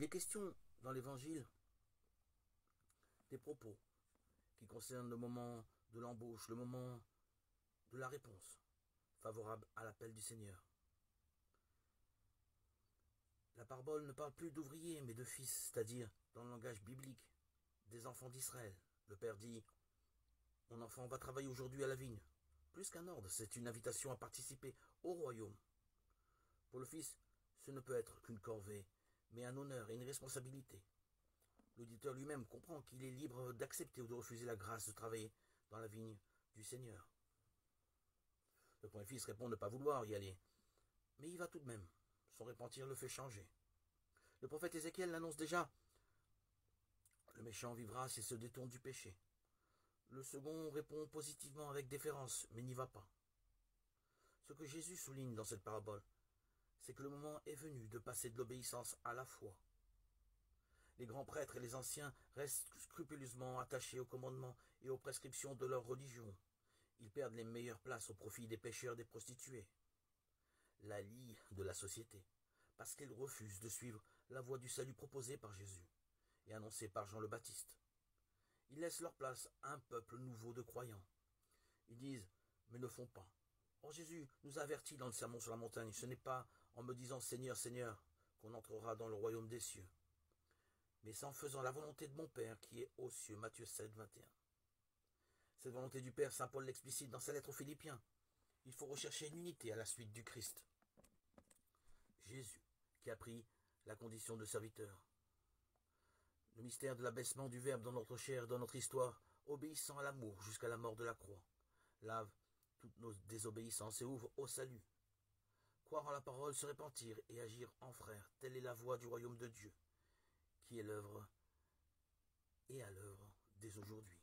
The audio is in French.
Il est question dans l'Évangile des propos qui concernent le moment de l'embauche, le moment de la réponse favorable à l'appel du Seigneur. La parabole ne parle plus d'ouvriers mais de fils, c'est-à-dire dans le langage biblique des enfants d'Israël. Le père dit « Mon enfant va travailler aujourd'hui à la vigne ». Plus qu'un ordre, c'est une invitation à participer au royaume. Pour le fils, ce ne peut être qu'une corvée, mais un honneur et une responsabilité. L'auditeur lui-même comprend qu'il est libre d'accepter ou de refuser la grâce de travailler dans la vigne du Seigneur. Le premier fils répond ne pas vouloir y aller, mais il va tout de même. Son repentir le fait changer. Le prophète Ézéchiel l'annonce déjà. Le méchant vivra s'il se détourne du péché. Le second répond positivement avec déférence, mais n'y va pas. Ce que Jésus souligne dans cette parabole, c'est que le moment est venu de passer de l'obéissance à la foi. Les grands prêtres et les anciens restent scrupuleusement attachés aux commandements et aux prescriptions de leur religion. Ils perdent les meilleures places au profit des pécheurs, des prostituées. La lie de la société, parce qu'ils refusent de suivre la voie du salut proposée par Jésus et annoncée par Jean le Baptiste. Ils laissent leur place à un peuple nouveau de croyants. Ils disent, mais ne font pas. Or Jésus nous a avertis dans le sermon sur la montagne, ce n'est pas en me disant Seigneur, Seigneur, qu'on entrera dans le royaume des cieux, mais c'est en faisant la volonté de mon Père qui est aux cieux. Matthieu 7, 21. Cette volonté du Père, saint Paul l'explicite dans sa lettre aux Philippiens. Il faut rechercher une unité à la suite du Christ. Jésus, qui a pris la condition de serviteur. Le mystère de l'abaissement du Verbe dans notre chair, dans notre histoire, obéissant à l'amour jusqu'à la mort de la croix, lave toutes nos désobéissances et ouvre au salut. Croire en la parole, se repentir et agir en frère, telle est la voie du royaume de Dieu, qui est l'œuvre et à l'œuvre dès aujourd'hui.